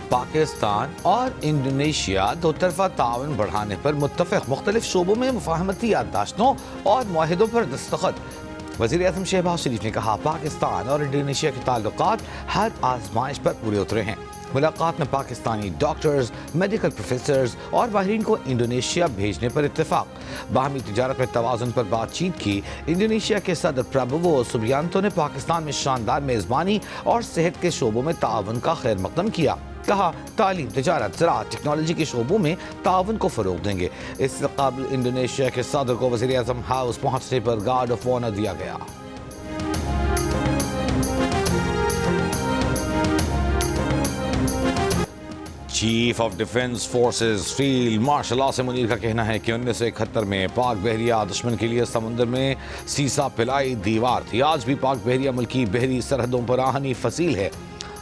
پاکستان اور انڈونیشیا دو طرفہ تعاون بڑھانے پر متفق، مختلف شعبوں میں مفاہمتی یادداشتوں اور معاہدوں پر دستخط۔ وزیر اعظم شہباز شریف نے کہا پاکستان اور انڈونیشیا کے تعلقات ہر آزمائش پر پورے اترے ہیں۔ ملاقات میں پاکستانی ڈاکٹرز، میڈیکل پروفیسرز اور ماہرین کو انڈونیشیا بھیجنے پر اتفاق۔ باہمی تجارت میں توازن پر بات چیت کی۔ انڈونیشیا کے صدر پرابوو سبیانتو نے پاکستان میں شاندار میزبانی اور صحت کے شعبوں میں تعاون کا خیر مقدم کیا۔ کہا تعلیم، تجارت، زراعت، ٹیکنالوجی کے شعبوں میں تعاون کو فروغ دیں گے۔ اس سے قبل انڈونیشیا کے صدر کو وزیر اعظم ہاؤس پہنچنے پر گارڈ آف آنر دیا گیا۔ Chief of defence forces field marshal Asim Munir کا کہنا ہے کہ 1971 میں پاک بحریہ دشمن کے لیے سمندر میں سیسا پلائی دیوار تھی۔ آج بھی پاک بحریہ ملکی بحری سرحدوں پر آہنی فصیل ہے۔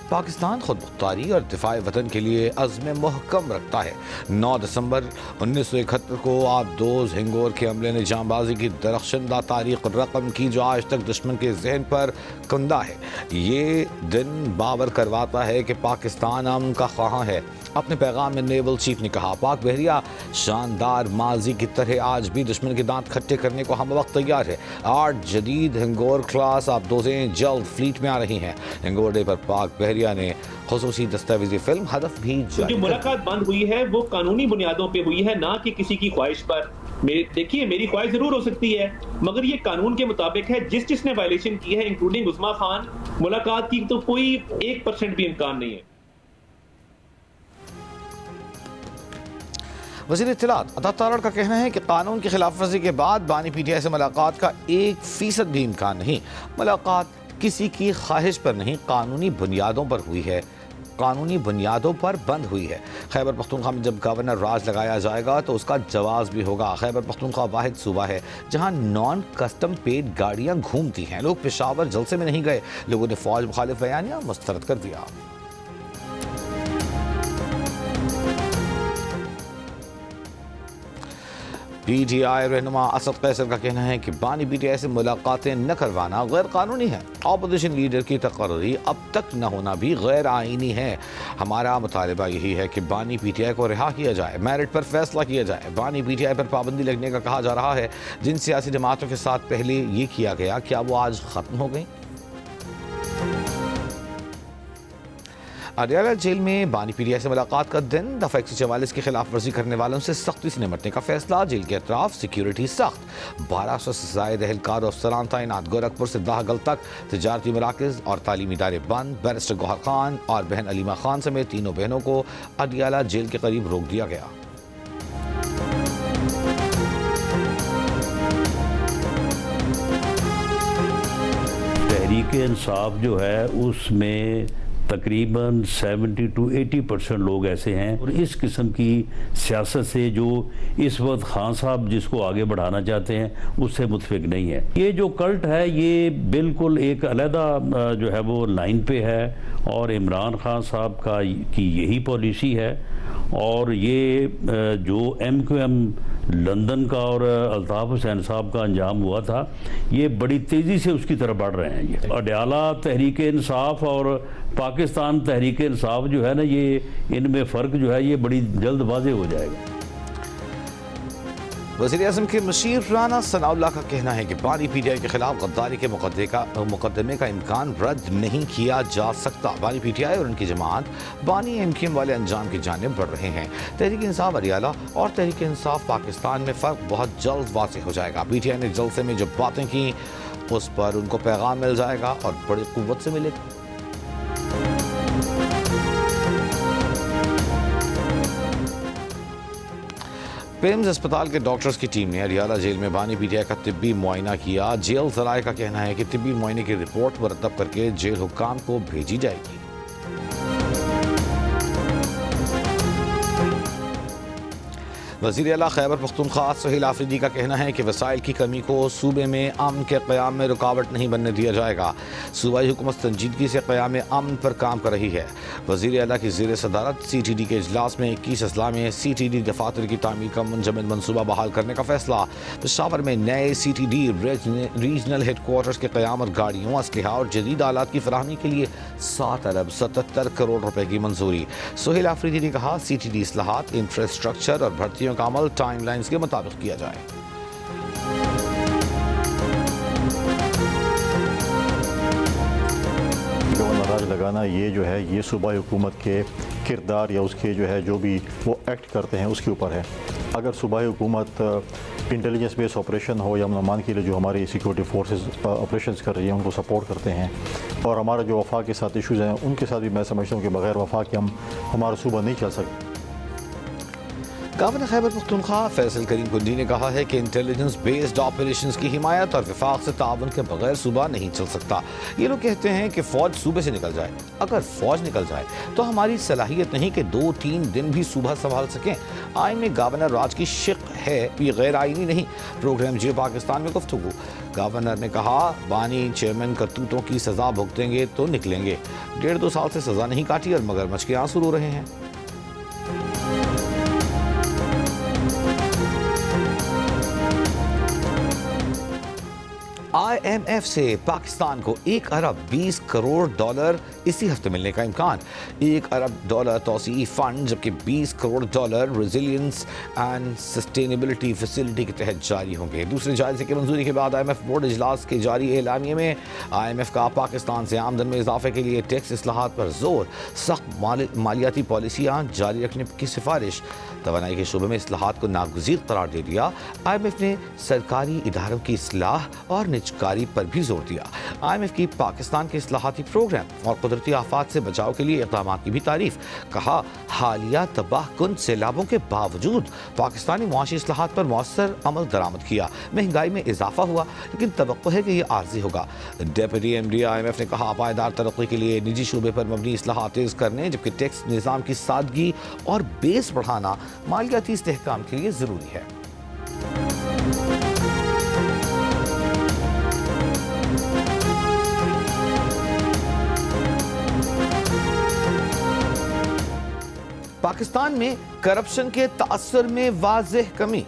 پاکستان خود مختاری اور دفاع وطن کے لیے عزم محکم رکھتا ہے۔ 9 دسمبر 1971 کو آبدوز ہنگور کے عملے نے جاں بازی کی درخشندہ تاریخ رقم کی جو آج تک دشمن کے ذہن پر کندہ ہے۔ یہ دن باور کرواتا ہے کہ پاکستان امن کا خواہاں ہے۔ اپنے پیغام میں نیول چیف نے کہا پاک بحریہ شاندار ماضی کی طرح آج بھی دشمن کے دانت کھٹے کرنے کو ہم وقت تیار ہے۔ 8 جدید ہنگور کلاس آبدوزیں جلد فلیٹ میں آ رہی ہیں۔ ہنگور ڈے پر پاک بحریہ نے خصوصی دستاویزی فلم ہدف بھی جاری جو ملاقات بند ہوئی ہے وہ قانونی بنیادوں پہ ہوئی ہے، نہ کہ کسی کی خواہش پر۔ دیکھیے میری خواہش ضرور ہو سکتی ہے مگر یہ قانون کے مطابق ہے۔ جس نے وائلیشن کی ہے انکلوڈنگ عظمیٰ خان، ملاقات کی تو کوئی 1% بھی امکان نہیں ہے۔ وزیر اطلاعات عطا تارڑ کا کہنا ہے کہ قانون کی خلاف ورزی کے بعد بانی پی ٹی آئی سے ملاقات کا 1% بھی امکان نہیں۔ ملاقات کسی کی خواہش پر نہیں، قانونی بنیادوں پر ہوئی ہے، قانونی بنیادوں پر بند ہوئی ہے۔ خیبر پختونخوا میں جب گورنر راج لگایا جائے گا تو اس کا جواز بھی ہوگا۔ خیبر پختونخوا واحد صوبہ ہے جہاں نان کسٹم پیڈ گاڑیاں گھومتی ہیں۔ لوگ پشاور جلسے میں نہیں گئے، لوگوں نے فوج مخالف بیانیہ مسترد کر دیا۔ پی ٹی آئی رہنما اسد قیصر کا کہنا ہے کہ بانی پی ٹی آئی سے ملاقاتیں نہ کروانا غیر قانونی ہے۔ اپوزیشن لیڈر کی تقرری اب تک نہ ہونا بھی غیر آئینی ہے۔ ہمارا مطالبہ یہی ہے کہ بانی پی ٹی آئی کو رہا کیا جائے، میرٹ پر فیصلہ کیا جائے۔ بانی پی ٹی آئی پر پابندی لگنے کا کہا جا رہا ہے۔ جن سیاسی جماعتوں کے ساتھ پہلے یہ کیا گیا، کیا وہ آج ختم ہو گئی؟ اڈیالہ جیل میں بانی پی ٹی آئی سے ملاقات کا دن۔ دفعہ 144 کی خلاف ورزی کرنے والوں سے سختی سے نمٹنے کا فیصلہ۔ جیل کے اطراف سیکیورٹی سخت، 1200 سے زائد اہلکار و افسران تعینات۔ گورکھپور سے داہگل تک تجارتی مراکز اور تعلیمی ادارے بند۔ بیرسٹر گوہر خان اور بہن علیمہ خان سمیت تینوں بہنوں کو اڈیالہ جیل کے قریب روک دیا گیا۔ تحریک انصاف جو ہے اس میں تقریباً 70 to 80% لوگ ایسے ہیں اور اس قسم کی سیاست سے جو اس وقت خان صاحب جس کو آگے بڑھانا چاہتے ہیں اس سے متفق نہیں ہے۔ یہ جو کلٹ ہے یہ بالکل ایک علیحدہ جو ہے وہ لائن پہ ہے اور عمران خان صاحب کی یہی پالیسی ہے۔ اور یہ جو ایم کیو ایم لندن کا اور الطاف حسین صاحب کا انجام ہوا تھا، یہ بڑی تیزی سے اس کی طرف بڑھ رہے ہیں۔ یہ اڈیالہ تحریک انصاف اور پاکستان تحریک انصاف جو ہے نا، یہ ان میں فرق جو ہے یہ بڑی جلد واضح ہو جائے گا۔ وزیر اعظم کے مشیر رانا ثناء اللہ کا کہنا ہے کہ بانی پی ٹی آئی کے خلاف غداری کے مقدمے کا امکان رد نہیں کیا جا سکتا۔ بانی پی ٹی آئی اور ان کی جماعت بانی ایم کیو ایم والے انجام کی جانب بڑھ رہے ہیں۔ تحریک انصاف اڈیالہ اور تحریک انصاف پاکستان میں فرق بہت جلد واضح ہو جائے گا۔ پی ٹی آئی نے جلسے میں جو باتیں کی اس پر ان کو پیغام مل جائے گا اور بڑی قوت سے ملے گا۔ پیمز اسپتال کے ڈاکٹرز کی ٹیم نے اڈیالہ جیل میں بانی پی ٹی آئی کا طبی معائنہ کیا۔ جیل ذرائع کا کہنا ہے کہ طبی معائنے کی رپورٹ مرتب کر کے جیل حکام کو بھیجی جائے گی۔ وزیر اعلیٰ خیبر پختونخوا سہیل آفریدی کا کہنا ہے کہ وسائل کی کمی کو صوبے میں امن کے قیام میں رکاوٹ نہیں بننے دیا جائے گا۔ صوبائی حکومت سنجیدگی سے قیام امن پر کام کر رہی ہے۔ وزیر اعلیٰ کی زیر صدارت سی ٹی ڈی کے اجلاس میں 21 اضلاع میں سی ٹی ڈی دفاتر کی تعمیر کا منجمد منصوبہ بحال کرنے کا فیصلہ۔ پشاور میں نئے C T D regional headquarters کے قیام اور گاڑیوں، اسلحہ اور جدید آلات کی فراہمی کے لیے 7 ارب 77 کروڑ روپے کی منظوری۔ سہیل آفریدی نے کہا سی ٹی ڈی اصلاحات، انفراسٹرکچر اور بھرتیوں کا عمل ٹائم لائنز کے مطابق کیا جائے۔ راج لگانا یہ جو ہے یہ صوبائی حکومت کے کردار یا اس کے جو ہے جو بھی وہ ایکٹ کرتے ہیں اس کے اوپر ہے۔ اگر صوبائی حکومت انٹیلیجنس بیس آپریشن ہو یا امن و امان کے لیے جو ہماری سیکورٹی فورسز آپریشنز کر رہی ہیں ان کو سپورٹ کرتے ہیں، اور ہمارا جو وفاق کے ساتھ ایشوز ہیں ان کے ساتھ بھی میں سمجھتا ہوں کہ بغیر وفاق کے ہمارا صوبہ نہیں چل سکتا۔ گورنر خیبر پختونخوا فیصل کریم کنڈی نے کہا ہے کہ انٹیلیجنس بیسڈ آپریشنز کی حمایت اور وفاق سے تعاون کے بغیر صوبہ نہیں چل سکتا۔ یہ لوگ کہتے ہیں کہ فوج صوبے سے نکل جائے۔ اگر فوج نکل جائے تو ہماری صلاحیت نہیں کہ 2-3 دن بھی صوبہ سنبھال سکیں۔ آئین میں گورنر راج کی شق ہے، یہ غیر آئینی نہیں۔ پروگرام جیو پاکستان میں گفتگو۔ گورنر نے کہا بانی چیئرمین کرتوتوں کی سزا بھگتیں گے تو نکلیں گے۔ 1.5-2 سال سے سزا نہیں کاٹی اور مگرمچھ کے آنسو رو رہے ہیں۔ آئی ایم ایف سے پاکستان کو 1 ارب 20 کروڑ ڈالر اسی ہفتے ملنے کا امکان۔ 1 ارب ڈالر توسیعی فنڈ جبکہ 20 crore dollar resilience and sustainability facility کے تحت جاری ہوں گے۔ دوسرے جائزے کی منظوری کے بعد آئی ایم ایف بورڈ اجلاس کے جاری اعلامیے میں آئی ایم ایف کا پاکستان سے آمدن میں اضافے کے لیے ٹیکس اصلاحات پر زور، سخت مالیاتی پالیسیاں جاری رکھنے کی سفارش۔ توانائی کے شعبے میں اصلاحات کو ناگزیر قرار دے دیا۔ آئی ایم ایف نے سرکاری اداروں کی اصلاح اور نجکاری پر بھی زور دیا۔ آئی ایم ایف کی پاکستان کے اصلاحاتی پروگرام اور قدرتی آفات سے بچاؤ کے لیے اقدامات کی بھی تعریف۔ کہا حالیہ تباہ کن سیلابوں کے باوجود پاکستانی معاشی اصلاحات پر مؤثر عمل درآمد کیا۔ مہنگائی میں اضافہ ہوا لیکن توقع ہے کہ یہ عارضی ہوگا۔ Deputy M D I M F نے کہا پائیدار ترقی کے لیے نجی شعبے پر مبنی اصلاحات تیز کرنے جبکہ ٹیکس نظام کی سادگی اور بیس بڑھانا مالیاتی استحکام کے لیے ضروری ہے۔ پاکستان میں کرپشن کے تاثر میں واضح کمی،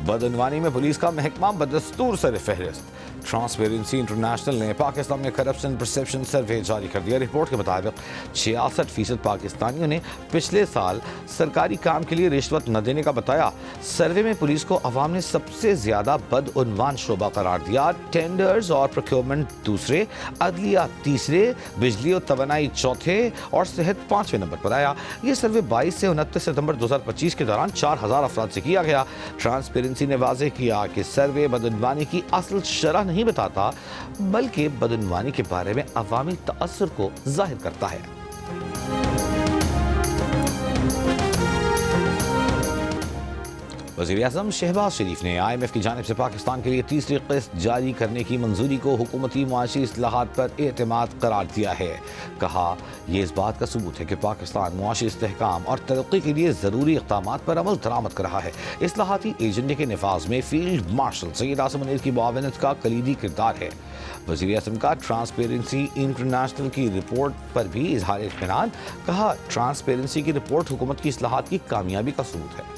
بدعنوانی میں پولیس کا محکمہ بدستور سر فہرست۔ ٹرانسپیرنسی انٹرنیشنل نے پاکستان میں کرپشن پرسیپشن سروے جاری کر دیا۔ رپورٹ کے مطابق 66% پاکستانیوں نے پچھلے سال سرکاری کام کے لیے رشوت نہ دینے کا بتایا۔ سروے میں پولیس کو عوام نے سب سے زیادہ بدعنوان شعبہ قرار دیا۔ ٹینڈرز اور پروکیورمنٹ دوسرے، عدلیہ تیسرے، بجلی اور توانائی چوتھے اور صحت 5ویں نمبر پر آیا۔ یہ سروے 22 سے 29 ستمبر 2025 کے دوران 4000 افراد سے کیا گیا۔ ٹرانسپیرنسی نے واضح کیا کہ سروے بدعنوانی کی اصل شرح نہیں بتاتا بلکہ بدعنوانی کے بارے میں عوامی تاثر کو ظاہر کرتا ہے۔ وزیر اعظم شہباز شریف نے آئی ایم ایف کی جانب سے پاکستان کے لیے تیسری قسط جاری کرنے کی منظوری کو حکومتی معاشی اصلاحات پر اعتماد قرار دیا ہے۔ کہا یہ اس بات کا ثبوت ہے کہ پاکستان معاشی استحکام اور ترقی کے لیے ضروری اقدامات پر عمل درآمد کر رہا ہے۔ اصلاحاتی ایجنڈے کے نفاذ میں فیلڈ مارشل سید آصم منیر کی معاونت کا کلیدی کردار ہے۔ وزیر اعظم کا ٹرانسپیرنسی انٹرنیشنل کی رپورٹ پر بھی اظہار اطمینان۔ کہا ٹرانسپیرنسی کی رپورٹ حکومت کی اصلاحات کی کامیابی کا ثبوت ہے۔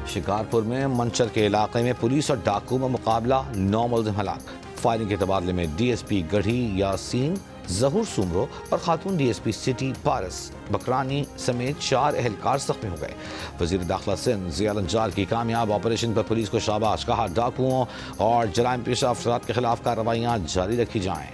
شکارپور میں منچر کے علاقے میں پولیس اور ڈاکو میں مقابلہ، 9 ملزم ہلاک۔ فائرنگ کے تبادلے میں ڈی ایس پی گڑھی یاسین ظہور سومرو اور خاتون ڈی ایس پی سٹی پارس بکرانی سمیت 4 اہلکار زخمی ہو گئے۔ وزیر داخلہ سندھ ضیاء الانجار کی کامیاب آپریشن پر پولیس کو شاباش۔ کہا ڈاکوؤں اور جرائم پیشہ افراد کے خلاف کارروائیاں جاری رکھی جائیں۔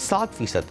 7%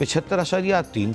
75.3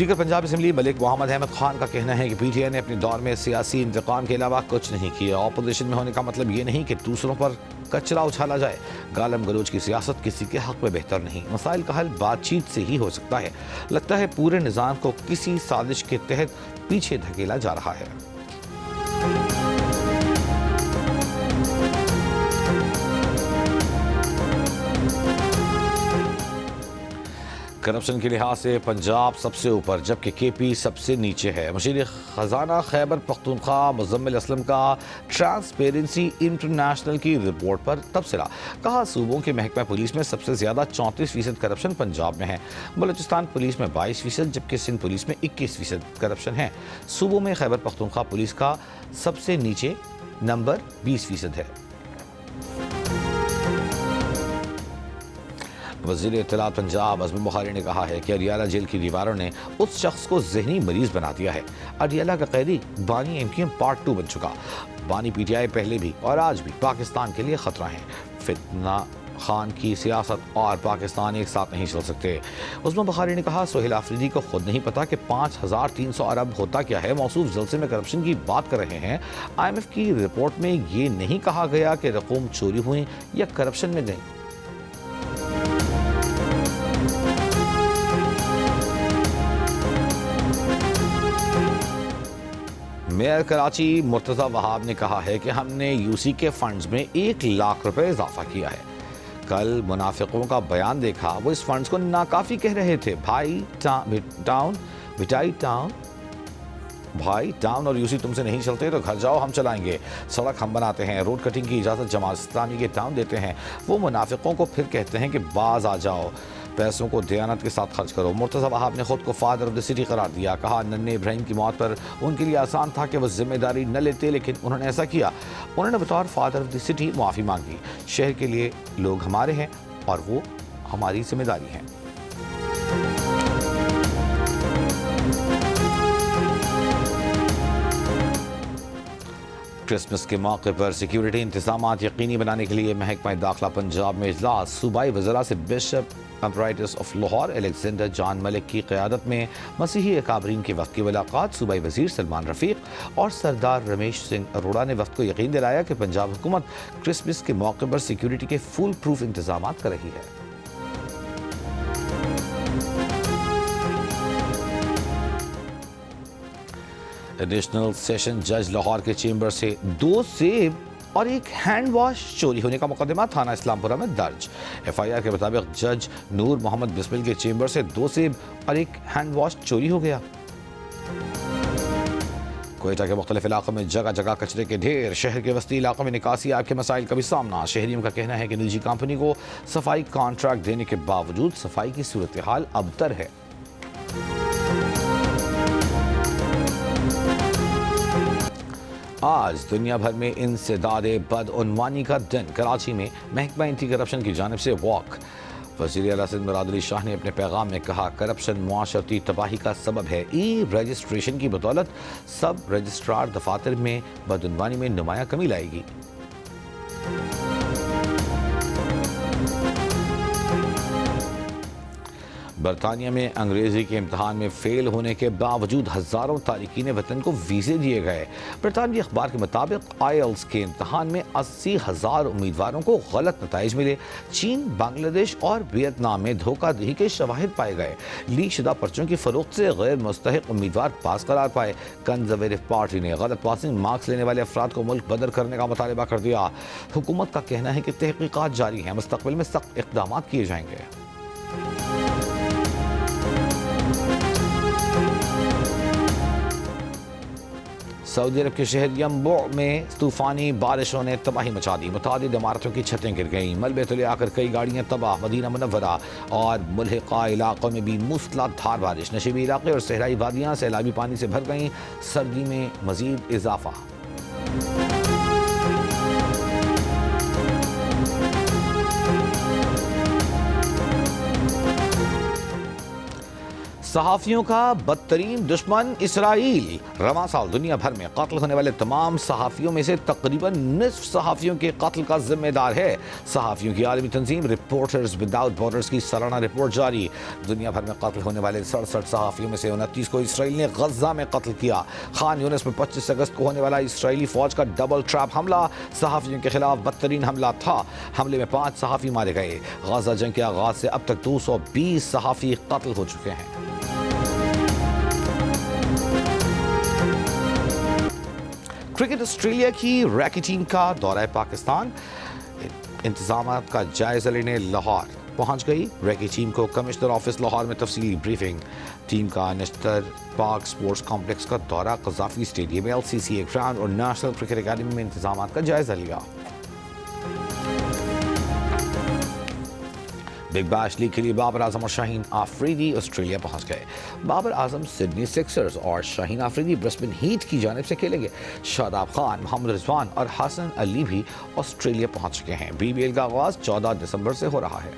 اسپیکر پنجاب اسمبلی ملک محمد احمد خان کا کہنا ہے کہ پی ٹی آئی نے اپنے دور میں سیاسی انتقام کے علاوہ کچھ نہیں کیا. اپوزیشن میں ہونے کا مطلب یہ نہیں کہ دوسروں پر کچرا اچھالا جائے. گالم گلوچ کی سیاست کسی کے حق میں بہتر نہیں. مسائل کا حل بات چیت سے ہی ہو سکتا ہے. لگتا ہے پورے نظام کو کسی سازش کے تحت پیچھے دھکیلا جا رہا ہے. کرپشن کے لحاظ سے پنجاب سب سے اوپر جبکہ کے پی سب سے نیچے ہے. مشیر خزانہ خیبر پختونخوا مزمل اسلم کا ٹرانسپیرنسی انٹرنیشنل کی رپورٹ پر تبصرہ. کہا صوبوں کے محکمہ پولیس میں سب سے زیادہ 34% کرپشن پنجاب میں ہے. بلوچستان پولیس میں 22% جبکہ سندھ پولیس میں 21% کرپشن ہے. صوبوں میں خیبر پختونخوا پولیس کا سب سے نیچے نمبر 20% ہے. وزیر اطلاعات پنجاب عزم بخاری نے کہا ہے کہ اڈیالہ جیل کی دیواروں نے اس شخص کو ذہنی مریض بنا دیا ہے. اڈیالہ کا قیدی بانی ایم کیو ایم پارٹ 2 بن چکا. بانی پی ٹی آئی پہلے بھی اور آج بھی پاکستان کے لیے خطرہ ہیں. فتنہ خان کی سیاست اور پاکستان ایک ساتھ نہیں چل سکتے. عزم بخاری نے کہا سہیل آفریدی کو خود نہیں پتا کہ 5300 ارب ہوتا کیا ہے. موصوف جلسے میں کرپشن کی بات کر رہے ہیں. آئی ایم ایف کی رپورٹ میں یہ نہیں کہا گیا کہ رقوم چوری ہوئی یا کرپشن میں گئی. میئر کراچی مرتضی وہاب نے کہا ہے کہ ہم نے یو سی کے فنڈز میں 1 لاکھ روپے اضافہ کیا ہے. کل منافقوں کا بیان دیکھا. وہ اس فنڈز کو ناکافی کہہ رہے تھے. بھائی ٹاؤن اور یو سی تم سے نہیں چلتے تو گھر جاؤ ہم چلائیں گے. سڑک ہم بناتے ہیں. روڈ کٹنگ کی اجازت جماعت اسلامی کے ٹاؤن دیتے ہیں. وہ منافقوں کو پھر کہتے ہیں کہ باز آ جاؤ, پیسوں کو دیانت کے ساتھ خرچ کرو. مرتضی وہاب نے خود کو فادر آف دی سٹی قرار دیا. کہا ننھے ابراہیم کی موت پر ان کے لیے آسان تھا کہ وہ ذمہ داری نہ لیتے, لیکن انہوں نے ایسا کیا. انہوں نے بطور فادر آف دی سٹی معافی مانگی. شہر کے لیے لوگ ہمارے ہیں اور وہ ہماری ذمہ داری ہیں. کرسمس کے موقع پر سیکیورٹی انتظامات یقینی بنانے کے لیے محکمہ داخلہ پنجاب میں اجلاس. صوبائی وزراء سے بشپ امپرائٹس آف لاہور الیگزینڈر جان ملک کی قیادت میں مسیحی اکابرین کے وفد کی ملاقات. صوبائی وزیر سلمان رفیق اور سردار رمیش سنگھ اروڑا نے وفد کو یقین دلایا کہ پنجاب حکومت کرسمس کے موقع پر سیکیورٹی کے فول پروف انتظامات کر رہی ہے. ایڈیشنل سیشن جج لاہور کے چیمبر سے 2 سیب اور 1 ہینڈ واش چوری ہونے کا مقدمہ تھانہ اسلام پورہ میں درج. ایف آئی آر کے مطابق جج نور محمد بسمل کے چیمبر سے 2 سیب اور 1 ہینڈ واش چوری ہو گیا. کوئٹہ کے مختلف علاقوں میں جگہ جگہ کچرے کے ڈھیر. شہر کے وسطی علاقوں میں نکاسی آب کے مسائل کا بھی سامنا. شہریوں کا کہنا ہے کہ نجی کمپنی کو صفائی کانٹریکٹ دینے کے باوجود صفائی کی صورتحال ابتر ہے. آج دنیا بھر میں انسداد بدعنوانی کا دن. کراچی میں محکمہ اینٹی کرپشن کی جانب سے واک. وزیر اعلیٰ سندھ مراد علی شاہ نے اپنے پیغام میں کہا کرپشن معاشرتی تباہی کا سبب ہے. ای رجسٹریشن کی بدولت سب رجسٹرار دفاتر میں بدعنوانی میں نمایاں کمی لائے گی. برطانیہ میں انگریزی کے امتحان میں فیل ہونے کے باوجود ہزاروں تارکین وطن کو ویزے دیے گئے. برطانوی اخبار کے مطابق آئیلز کے امتحان میں 80,000 امیدواروں کو غلط نتائج ملے. چین، بنگلہ دیش اور ویتنام میں دھوکہ دہی کے شواہد پائے گئے. لیک شدہ پرچوں کی فروخت سے غیر مستحق امیدوار پاس قرار پائے. کنزرویٹو پارٹی نے غلط پاسنگ مارکس لینے والے افراد کو ملک بدر کرنے کا مطالبہ کر دیا. حکومت کا کہنا ہے کہ تحقیقات جاری ہیں. مستقبل میں سخت اقدامات کیے جائیں گے. سعودی عرب کے شہر ینبوع میں طوفانی بارشوں نے تباہی مچا دی. متعدد عمارتوں کی چھتیں گر گئیں. ملبے تلے آ کر کئی گاڑیاں تباہ. مدینہ منورہ اور ملحقہ علاقوں میں بھی موسلا دھار بارش. نشیبی علاقے اور صحرائی وادیاں سیلابی پانی سے بھر گئیں. سردی میں مزید اضافہ. صحافیوں کا بدترین دشمن اسرائیل. رواں سال دنیا بھر میں قتل ہونے والے تمام صحافیوں میں سے تقریباً نصف صحافیوں کے قتل کا ذمہ دار ہے. صحافیوں کی عالمی تنظیم رپورٹرز وداؤٹ بارڈرز کی سالانہ رپورٹ جاری. دنیا بھر میں قتل ہونے والے 67 صحافیوں میں سے 29 کو اسرائیل نے غزہ میں قتل کیا. خان یونس میں 25 اگست کو ہونے والا اسرائیلی فوج کا ڈبل ٹریپ حملہ صحافیوں کے خلاف بدترین حملہ تھا. حملے میں 5 صحافی مارے گئے. غزہ جنگ کے آغاز سے اب تک 220 صحافی قتل ہو چکے ہیں. کرکٹ آسٹریلیا کی ریکی ٹیم کا دورہ پاکستان. انتظامات کا جائزہ لینے لاہور پہنچ گئی. ریکی ٹیم کو کمشنر آفس لاہور میں تفصیلی بریفنگ. ٹیم کا نشتر پاک سپورٹس کمپلیکس کا دورہ، قذافی اسٹیڈیم، LCCA گراؤنڈ اور نیشنل کرکٹ اکیڈمی میں انتظامات کا جائزہ لیا. بگ بیش لیگ کے لیے بابر اعظم اور شاہین آفریدی آسٹریلیا پہنچ گئے. بابر اعظم سڈنی سکسرز اور شاہین آفریدی برسبن ہیٹ کی جانب سے کھیلیں گے. شاداب خان، محمد رضوان اور حسن علی بھی آسٹریلیا پہنچ چکے ہیں. BBL کا آغاز 14 دسمبر سے ہو رہا ہے.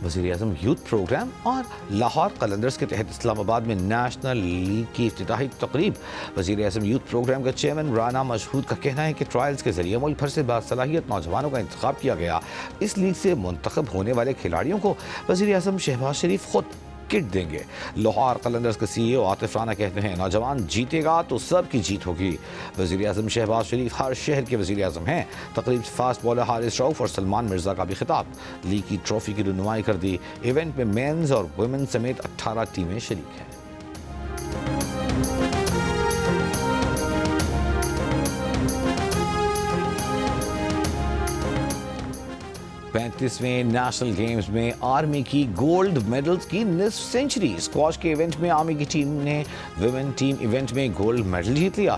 وزیر اعظم یوتھ پروگرام اور لاہور قلندرز کے تحت اسلام آباد میں نیشنل لیگ کی افتتاحی تقریب. وزیر اعظم یوتھ پروگرام کا چیئرمین رانا مشہود کا کہنا ہے کہ ٹرائلز کے ذریعے ملک بھر سے باصلاحیت نوجوانوں کا انتخاب کیا گیا. اس لیگ سے منتخب ہونے والے کھلاڑیوں کو وزیر اعظم شہباز شریف خود کٹ دیں گے. لاہور قلندرز کے CEO عاطف رانا کہتے ہیں نوجوان جیتے گا تو سب کی جیت ہوگی. وزیر اعظم شہباز شریف ہر شہر کے وزیر اعظم ہیں. تقریب سے فاسٹ بالر حارث رؤف اور سلمان مرزا کا بھی خطاب. لیگ کی ٹرافی کی رونمائی کر دی. ایونٹ میں مینز اور ویمن سمیت 18 ٹیمیں شریک ہیں. 35ویں نیشنل گیمز میں آرمی کی گولڈ میڈلز کی نصف سینچری. اسکواش کے ایونٹ میں آرمی کی ٹیم نے ویمن ٹیم ایونٹ میں گولڈ میڈل جیت لیا.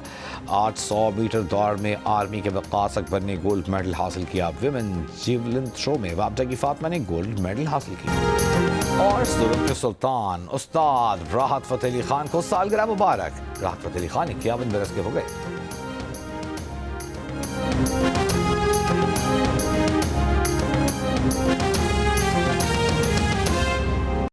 800 میٹر دوڑ میں آرمی کے وقاص اکبر نے گولڈ میڈل حاصل کیا. ویمن جیولن تھرو میں وابڈا کی فاطمہ نے گولڈ میڈل حاصل کیا. اور ظلم کے سلطان استاد راحت فتح علی خان کو سالگرہ مبارک. راحت فتح علی خان 51 برس کے ہو گئے.